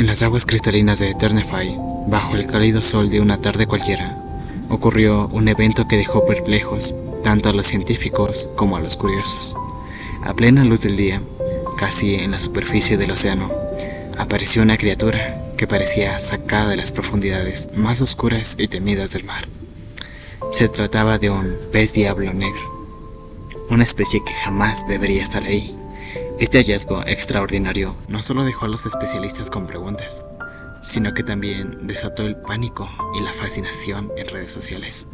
En las aguas cristalinas de Eternify, bajo el cálido sol de una tarde cualquiera, ocurrió un evento que dejó perplejos tanto a los científicos como a los curiosos. A plena luz del día, casi en la superficie del océano, apareció una criatura que parecía sacada de las profundidades más oscuras y temidas del mar. Se trataba de un pez diablo negro, una especie que jamás debería estar ahí. Este hallazgo extraordinario no solo dejó a los especialistas con preguntas, sino que también desató el pánico y la fascinación en redes sociales.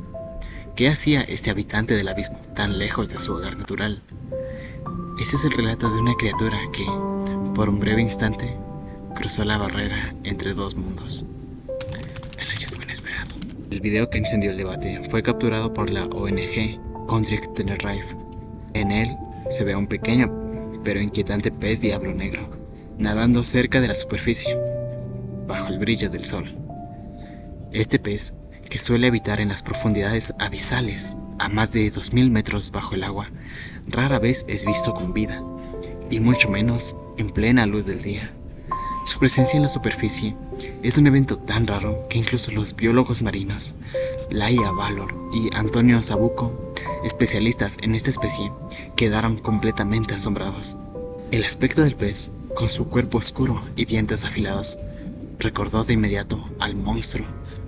¿Qué hacía este habitante del abismo tan lejos de su hogar natural? Ese es el relato de una criatura que, por un breve instante, cruzó la barrera entre dos mundos. El hallazgo inesperado. El video que encendió el debate fue capturado por la ONG Condrick Tenerife. En él se ve a un pequeño pero inquietante pez diablo negro, nadando cerca de la superficie, bajo el brillo del sol. Este pez, que suele habitar en las profundidades abisales a más de 2000 metros bajo el agua, rara vez es visto con vida, y mucho menos en plena luz del día. Su presencia en la superficie es un evento tan raro que incluso los biólogos marinos, Laia Valor y Antonio Sabuco, especialistas en esta especie, quedaron completamente asombrados. El aspecto del pez, con su cuerpo oscuro y dientes afilados, recordó de inmediato al monstruo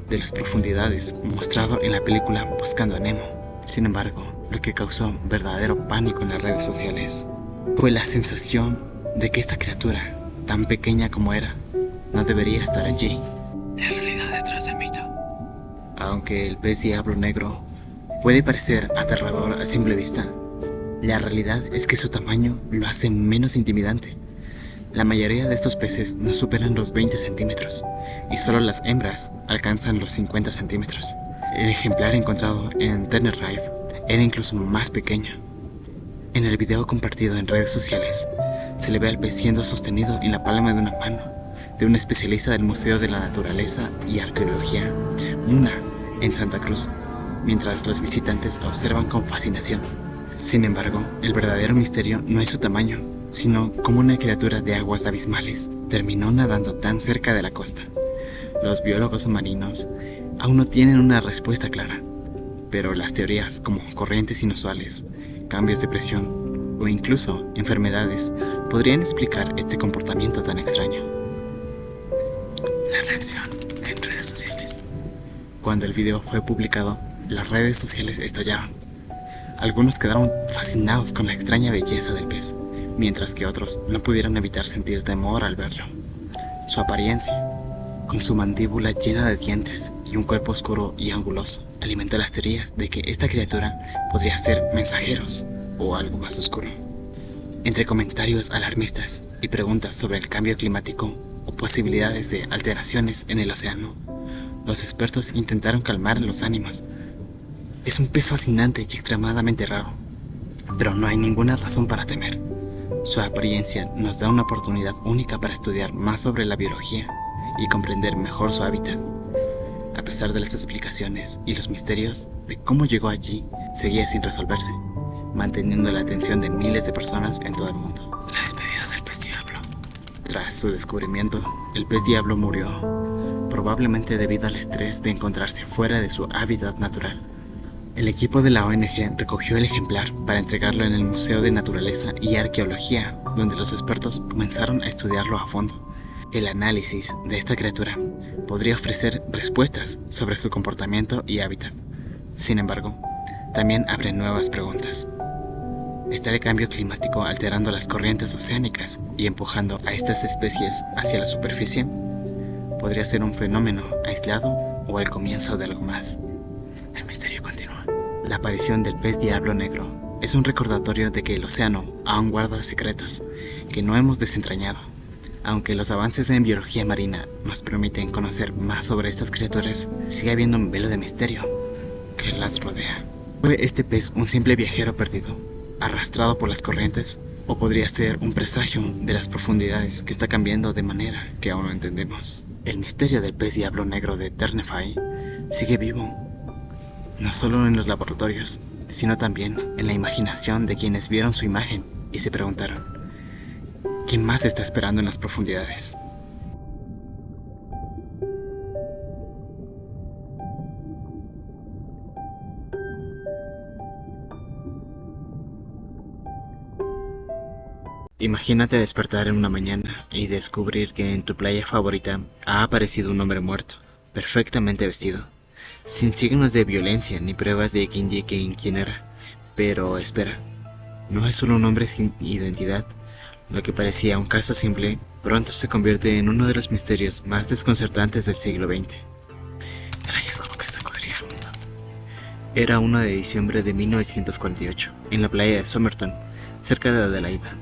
de las profundidades mostrado en la película Buscando a Nemo. Sin embargo, lo que causó verdadero pánico en las redes sociales fue la sensación de que esta criatura, tan pequeña como era, no debería estar allí. La realidad detrás del mito. Aunque el pez diablo negro puede parecer aterrador a simple vista, la realidad es que su tamaño lo hace menos intimidante. La mayoría de estos peces no superan los 20 centímetros y solo las hembras alcanzan los 50 centímetros. El ejemplar encontrado en Tenerife era incluso más pequeño. En el video compartido en redes sociales, se le ve al pez siendo sostenido en la palma de una mano de un especialista del Museo de la Naturaleza y Arqueología, MUNA, en Santa Cruz, mientras los visitantes observan con fascinación. Sin embargo, el verdadero misterio no es su tamaño, sino cómo una criatura de aguas abismales terminó nadando tan cerca de la costa. Los biólogos marinos aún no tienen una respuesta clara, pero las teorías como corrientes inusuales, cambios de presión o incluso enfermedades podrían explicar este comportamiento tan extraño. La reacción en redes sociales. Cuando el video fue publicado, las redes sociales estallaron. Algunos quedaron fascinados con la extraña belleza del pez, mientras que otros no pudieron evitar sentir temor al verlo. Su apariencia, con su mandíbula llena de dientes y un cuerpo oscuro y anguloso, alimentó las teorías de que esta criatura podría ser mensajeros o algo más oscuro. Entre comentarios alarmistas y preguntas sobre el cambio climático o posibilidades de alteraciones en el océano, los expertos intentaron calmar los ánimos. Es un pez fascinante y extremadamente raro, pero no hay ninguna razón para temer. Su apariencia nos da una oportunidad única para estudiar más sobre la biología y comprender mejor su hábitat. A pesar de las explicaciones y los misterios de cómo llegó allí, seguía sin resolverse, manteniendo la atención de miles de personas en todo el mundo. La despedida del pez diablo. Tras su descubrimiento, el pez diablo murió, probablemente debido al estrés de encontrarse fuera de su hábitat natural. El equipo de la ONG recogió el ejemplar para entregarlo en el Museo de Naturaleza y Arqueología, donde los expertos comenzaron a estudiarlo a fondo. El análisis de esta criatura podría ofrecer respuestas sobre su comportamiento y hábitat. Sin embargo, también abre nuevas preguntas. ¿Está el cambio climático alterando las corrientes oceánicas y empujando a estas especies hacia la superficie? ¿Podría ser un fenómeno aislado o el comienzo de algo más? El misterio continúa. La aparición del pez diablo negro es un recordatorio de que el océano aún guarda secretos que no hemos desentrañado. Aunque los avances en biología marina nos permiten conocer más sobre estas criaturas, sigue habiendo un velo de misterio que las rodea. ¿Fue este pez un simple viajero perdido, arrastrado por las corrientes, o podría ser un presagio de las profundidades que está cambiando de manera que aún no entendemos? El misterio del pez diablo negro de Tenerife sigue vivo, no solo en los laboratorios, sino también en la imaginación de quienes vieron su imagen y se preguntaron: ¿qué más está esperando en las profundidades? Imagínate despertar en una mañana y descubrir que en tu playa favorita ha aparecido un hombre muerto, perfectamente vestido, sin signos de violencia ni pruebas de que indiquen quién era. Pero espera, no es solo un hombre sin identidad. Lo que parecía un caso simple, pronto se convierte en uno de los misterios más desconcertantes del siglo XX. El hallazgo que sacudiría al mundo. Era 1 de diciembre de 1948, en la playa de Somerton, cerca de Adelaida.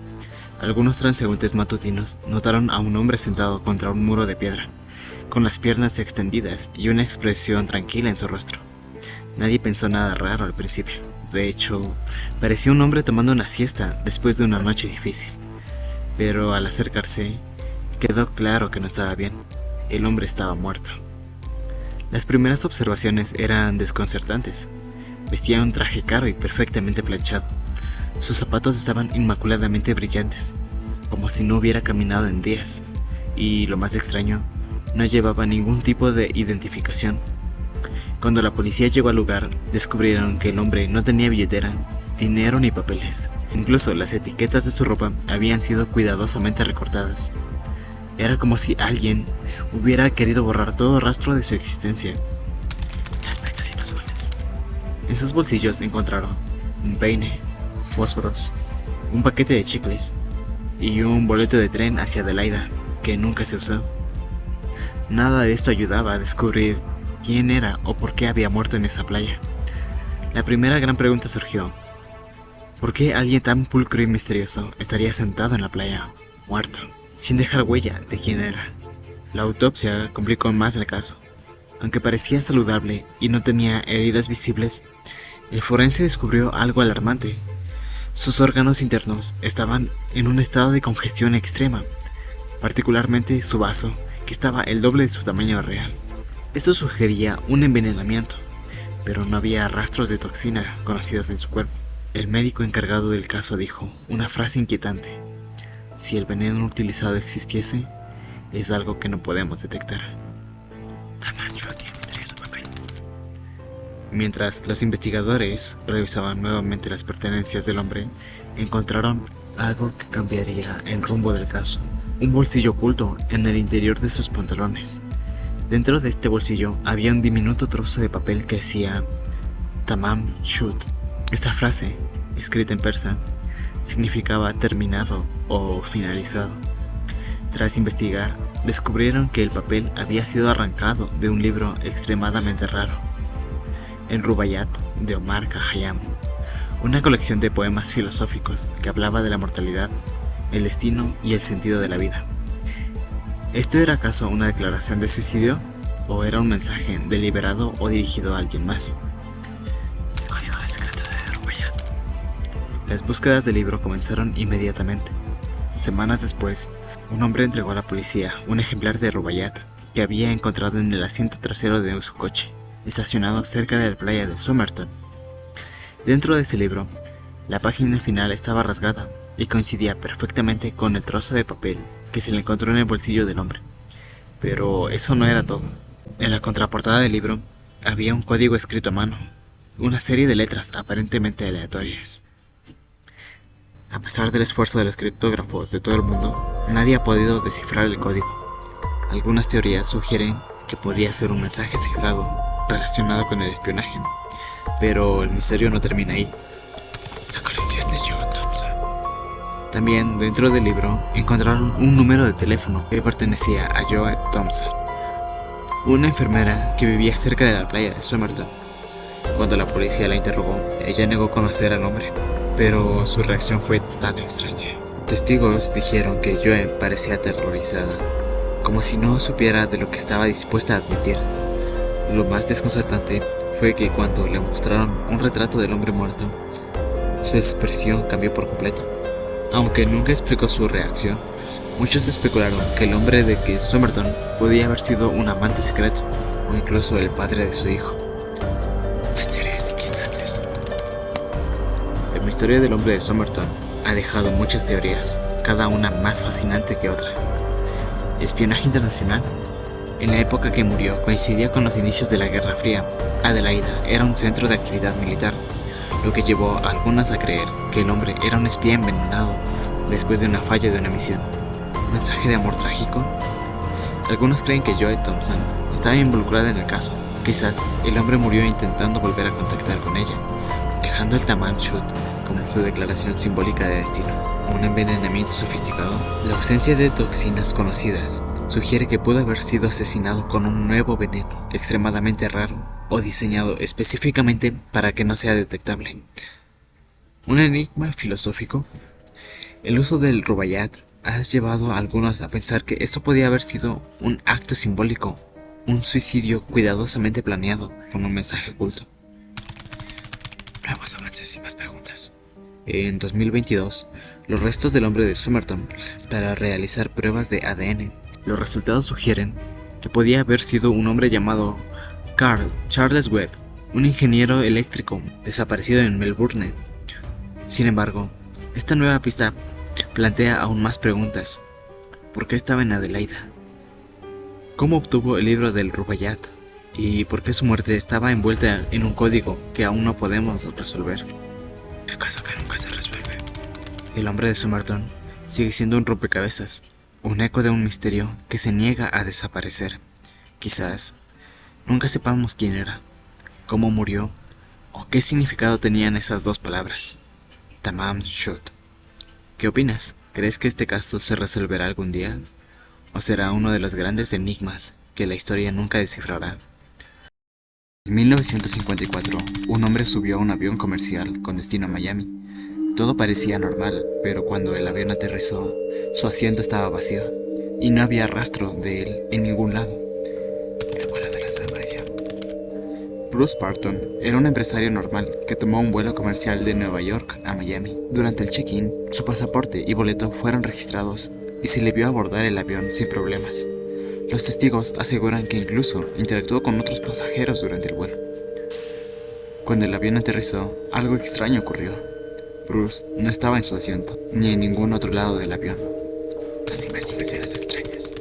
Algunos transeúntes matutinos notaron a un hombre sentado contra un muro de piedra, con las piernas extendidas y una expresión tranquila en su rostro. Nadie pensó nada raro al principio. De hecho, parecía un hombre tomando una siesta después de una noche difícil. Pero al acercarse, quedó claro que no estaba bien. El hombre estaba muerto. Las primeras observaciones eran desconcertantes. Vestía un traje caro y perfectamente planchado. Sus zapatos estaban inmaculadamente brillantes, como si no hubiera caminado en días. Y lo más extraño, no llevaba ningún tipo de identificación. Cuando la policía llegó al lugar, descubrieron que el hombre no tenía billetera, dinero ni papeles. Incluso las etiquetas de su ropa habían sido cuidadosamente recortadas. Era como si alguien hubiera querido borrar todo rastro de su existencia. Las pistas inusuales. En sus bolsillos encontraron un peine, fósforos, un paquete de chicles y un boleto de tren hacia Adelaida, que nunca se usó. Nada de esto ayudaba a descubrir quién era o por qué había muerto en esa playa. La primera gran pregunta surgió: ¿por qué alguien tan pulcro y misterioso estaría sentado en la playa, muerto, sin dejar huella de quién era? La autopsia complicó más el caso. Aunque parecía saludable y no tenía heridas visibles, el forense descubrió algo alarmante. Sus órganos internos estaban en un estado de congestión extrema, particularmente su vaso, que estaba el doble de su tamaño real. Esto sugería un envenenamiento, pero no había rastros de toxina conocidos en su cuerpo. El médico encargado del caso dijo una frase inquietante: si el veneno utilizado existiese, es algo que no podemos detectar. Camacho tiene misterioso papel. Mientras los investigadores revisaban nuevamente las pertenencias del hombre, encontraron algo que cambiaría el rumbo del caso. Un bolsillo oculto en el interior de sus pantalones. Dentro de este bolsillo había un diminuto trozo de papel que decía Tamam Shud. Esta frase, escrita en persa, significaba terminado o finalizado. Tras investigar, descubrieron que el papel había sido arrancado de un libro extremadamente raro, el Rubaiyat de Omar Khayyam, una colección de poemas filosóficos que hablaba de la mortalidad, el destino y el sentido de la vida. ¿Esto era acaso una declaración de suicidio? ¿O era un mensaje deliberado o dirigido a alguien más? El código del secreto de Rubaiyat. Las búsquedas del libro comenzaron inmediatamente. Semanas después, un hombre entregó a la policía un ejemplar de Rubaiyat que había encontrado en el asiento trasero de su coche, estacionado cerca de la playa de Somerton. Dentro de ese libro, la página final estaba rasgada y coincidía perfectamente con el trozo de papel que se le encontró en el bolsillo del hombre. Pero eso no era todo. En la contraportada del libro había un código escrito a mano, una serie de letras aparentemente aleatorias. A pesar del esfuerzo de los criptógrafos de todo el mundo, nadie ha podido descifrar el código. Algunas teorías sugieren que podía ser un mensaje cifrado relacionado con el espionaje, pero el misterio no termina ahí. La colección de Joe Thompson. También dentro del libro encontraron un número de teléfono que pertenecía a Joe Thompson, una enfermera que vivía cerca de la playa de Somerton. Cuando la policía la interrogó, ella negó conocer al hombre, pero su reacción fue tan extraña. Testigos dijeron que Joe parecía aterrorizada, como si no supiera de lo que estaba dispuesta a admitir. Lo más desconcertante fue que cuando le mostraron un retrato del hombre muerto, su expresión cambió por completo. Aunque nunca explicó su reacción, muchos especularon que el hombre de que Somerton podía haber sido un amante secreto, o incluso el padre de su hijo. Las teorías inquietantes. El misterio del hombre de Somerton ha dejado muchas teorías, cada una más fascinante que otra. Espionaje internacional. En la época que murió coincidía con los inicios de la Guerra Fría. Adelaida era un centro de actividad militar, lo que llevó a algunos a creer que el hombre era un espía envenenado después de una falla de una misión. ¿Un mensaje de amor trágico? Algunos creen que Joe Thompson estaba involucrada en el caso. Quizás el hombre murió intentando volver a contactar con ella, dejando el Tamam Shud como su declaración simbólica de destino. Un envenenamiento sofisticado. La ausencia de toxinas conocidas sugiere que pudo haber sido asesinado con un nuevo veneno extremadamente raro o diseñado específicamente para que no sea detectable. ¿Un enigma filosófico? El uso del rubaiyat ha llevado a algunos a pensar que esto podía haber sido un acto simbólico, un suicidio cuidadosamente planeado con un mensaje oculto. Nuevos avances y más preguntas. En 2022, los restos del hombre de Somerton para realizar pruebas de ADN. Los resultados sugieren que podía haber sido un hombre llamado Carl Charles Webb, un ingeniero eléctrico desaparecido en Melbourne. Sin embargo, esta nueva pista plantea aún más preguntas. ¿Por qué estaba en Adelaida? ¿Cómo obtuvo el libro del rubaiyat? ¿Y por qué su muerte estaba envuelta en un código que aún no podemos resolver? El caso que nunca se resuelve. El hombre de Somerton sigue siendo un rompecabezas, un eco de un misterio que se niega a desaparecer. Quizás nunca sepamos quién era, cómo murió o qué significado tenían esas dos palabras. Tamam Shud. ¿Qué opinas? ¿Crees que este caso se resolverá algún día? ¿O será uno de los grandes enigmas que la historia nunca descifrará? En 1954, un hombre subió a un avión comercial con destino a Miami. Todo parecía normal, pero cuando el avión aterrizó, su asiento estaba vacío y no había rastro de él en ningún lado. El vuelo de la desaparición. Bruce Parton era un empresario normal que tomó un vuelo comercial de Nueva York a Miami. Durante el check-in, su pasaporte y boleto fueron registrados y se le vio abordar el avión sin problemas. Los testigos aseguran que incluso interactuó con otros pasajeros durante el vuelo. Cuando el avión aterrizó, algo extraño ocurrió. Bruce no estaba en su asiento, ni en ningún otro lado del avión. Las investigaciones extrañas.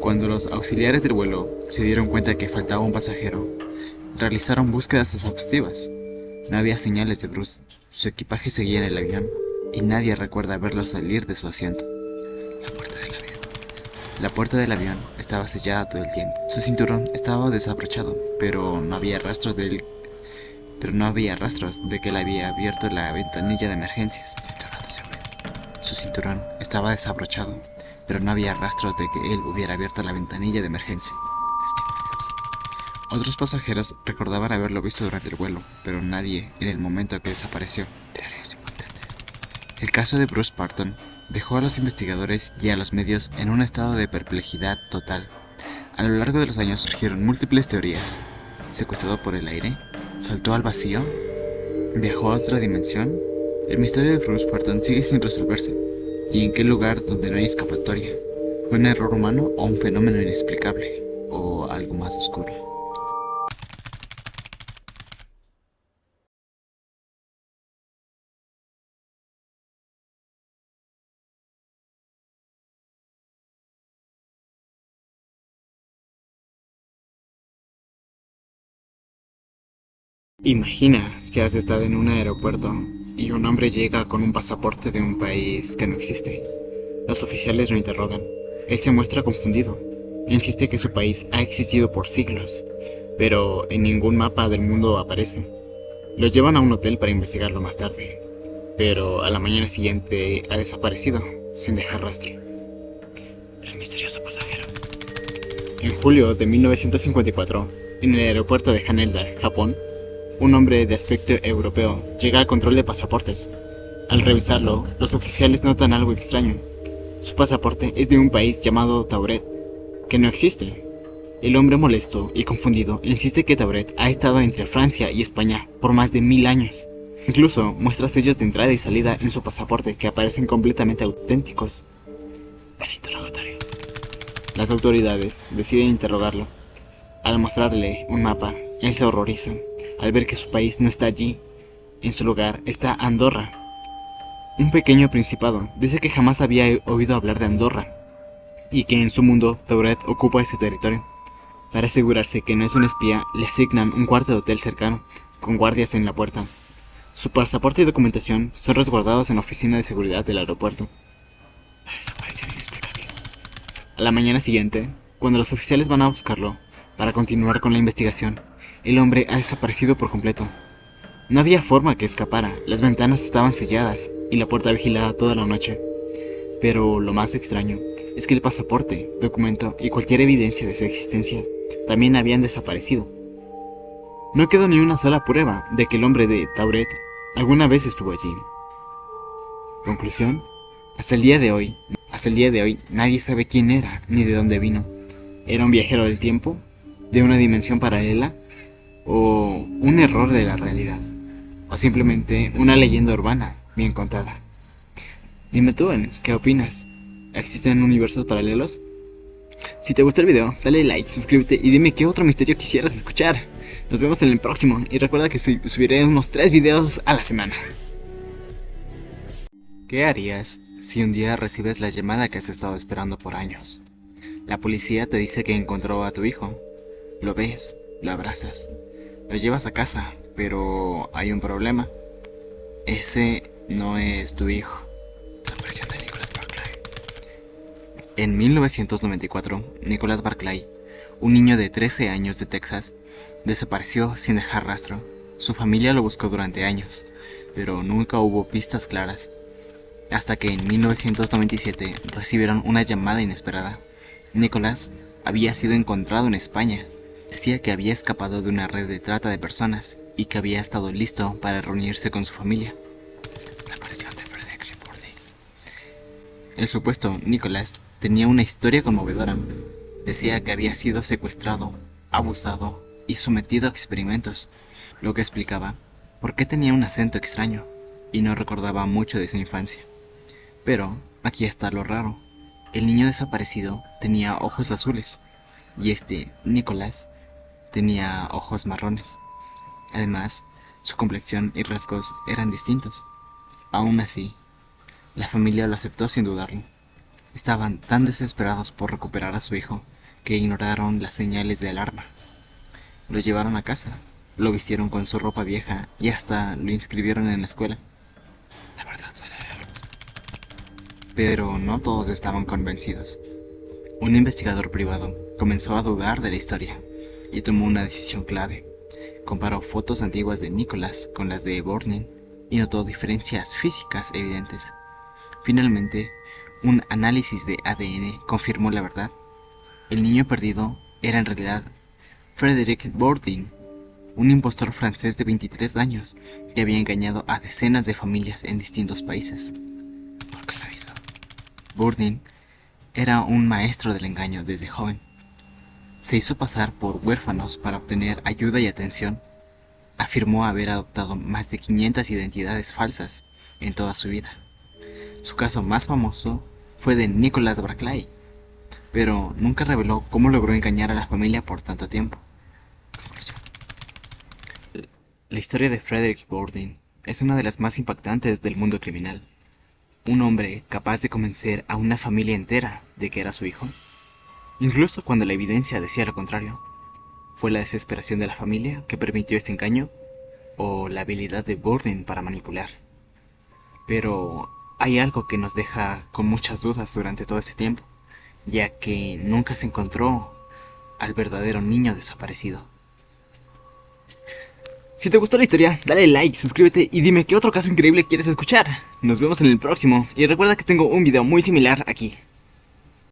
Cuando los auxiliares del vuelo se dieron cuenta de que faltaba un pasajero, realizaron búsquedas exhaustivas. No había señales de Bruce, su equipaje seguía en el avión, y nadie recuerda verlo salir de su asiento. La puerta del avión estaba sellada todo el tiempo. Su cinturón estaba desabrochado, pero no había rastros de que él había abierto la ventanilla de emergencias. Su cinturón estaba desabrochado, pero no había rastros de que él hubiera abierto la ventanilla de emergencia. Otros pasajeros recordaban haberlo visto durante el vuelo, pero nadie en el momento que desapareció. Teorías importantes. El caso de Bruce Parton dejó a los investigadores y a los medios en un estado de perplejidad total. A lo largo de los años surgieron múltiples teorías. ¿Secuestrado por el aire? ¿Saltó al vacío? ¿Viajó a otra dimensión? El misterio de Bruce Parton sigue sin resolverse. ¿Y en qué lugar donde no hay escapatoria? ¿Fue un error humano o un fenómeno inexplicable? ¿O algo más oscuro? Imagina que has estado en un aeropuerto y un hombre llega con un pasaporte de un país que no existe. Los oficiales lo interrogan. Él se muestra confundido. Insiste que su país ha existido por siglos, pero en ningún mapa del mundo aparece. Lo llevan a un hotel para investigarlo más tarde, pero a la mañana siguiente ha desaparecido, sin dejar rastro. El misterioso pasajero. En julio de 1954, en el aeropuerto de Haneda, Japón, un hombre de aspecto europeo llega al control de pasaportes. Al revisarlo, los oficiales notan algo extraño. Su pasaporte es de un país llamado Tauret, que no existe. El hombre molesto y confundido insiste que Tauret ha estado entre Francia y España por más de 1000 años. Incluso muestra sellos de entrada y salida en su pasaporte que aparecen completamente auténticos. El interrogatorio. Las autoridades deciden interrogarlo. Al mostrarle un mapa, él se horroriza al ver que su país no está allí. En su lugar está Andorra, un pequeño principado. Dice que jamás había oído hablar de Andorra y que en su mundo Tauret ocupa ese territorio. Para asegurarse que no es un espía, le asignan un cuarto de hotel cercano, con guardias en la puerta. Su pasaporte y documentación son resguardados en la oficina de seguridad del aeropuerto. La desaparición inexplicable. A la mañana siguiente, cuando los oficiales van a buscarlo para continuar con la investigación, el hombre ha desaparecido por completo. No había forma que escapara, las ventanas estaban selladas y la puerta vigilada toda la noche. Pero lo más extraño es que el pasaporte, documento y cualquier evidencia de su existencia también habían desaparecido. No quedó ni una sola prueba de que el hombre de Tauret alguna vez estuvo allí. Conclusión: hasta el día de hoy, nadie sabe quién era ni de dónde vino. ¿Era un viajero del tiempo? ¿De una dimensión paralela? ¿O un error de la realidad? ¿O simplemente una leyenda urbana bien contada? Dime tú, ¿qué opinas? ¿Existen universos paralelos? Si te gustó el video, dale like, suscríbete y dime qué otro misterio quisieras escuchar. Nos vemos en el próximo y recuerda que subiré unos 3 videos a la semana. ¿Qué harías si un día recibes la llamada que has estado esperando por años? La policía te dice que encontró a tu hijo. Lo ves, lo abrazas, lo llevas a casa, pero hay un problema. Ese no es tu hijo. Desaparición de Nicholas Barclay. En 1994, Nicholas Barclay, un niño de 13 años de Texas, desapareció sin dejar rastro. Su familia lo buscó durante años, pero nunca hubo pistas claras. Hasta que en 1997 recibieron una llamada inesperada. Nicholas había sido encontrado en España. Decía que había escapado de una red de trata de personas y que había estado listo para reunirse con su familia. La aparición de Frederick Borden. El supuesto Nicholas tenía una historia conmovedora. Decía que había sido secuestrado, abusado y sometido a experimentos, lo que explicaba por qué tenía un acento extraño y no recordaba mucho de su infancia. Pero aquí está lo raro. El niño desaparecido tenía ojos azules y Nicholas, tenía ojos marrones. Además, su complexión y rasgos eran distintos. Aún así, la familia lo aceptó sin dudarlo. Estaban tan desesperados por recuperar a su hijo que ignoraron las señales de alarma. Lo llevaron a casa, lo vistieron con su ropa vieja y hasta lo inscribieron en la escuela. La verdad sale a la luz. Pero no todos estaban convencidos. Un investigador privado comenzó a dudar de la historia y tomó una decisión clave. Comparó fotos antiguas de Nicholas con las de Borden y notó diferencias físicas evidentes. Finalmente, un análisis de ADN confirmó la verdad. El niño perdido era en realidad Frederick Borden, un impostor francés de 23 años que había engañado a decenas de familias en distintos países. ¿Por qué lo hizo? Borden era un maestro del engaño desde joven. Se hizo pasar por huérfanos para obtener ayuda y atención. Afirmó haber adoptado más de 500 identidades falsas en toda su vida. Su caso más famoso fue de Nicholas Barclay, pero nunca reveló cómo logró engañar a la familia por tanto tiempo. Conclusión. La historia de Frederick Borden es una de las más impactantes del mundo criminal. Un hombre capaz de convencer a una familia entera de que era su hijo, incluso cuando la evidencia decía lo contrario. ¿Fue la desesperación de la familia que permitió este engaño? ¿O la habilidad de Borden para manipular? Pero hay algo que nos deja con muchas dudas durante todo ese tiempo, ya que nunca se encontró al verdadero niño desaparecido. Si te gustó la historia, dale like, suscríbete y dime qué otro caso increíble quieres escuchar. Nos vemos en el próximo y recuerda que tengo un video muy similar aquí.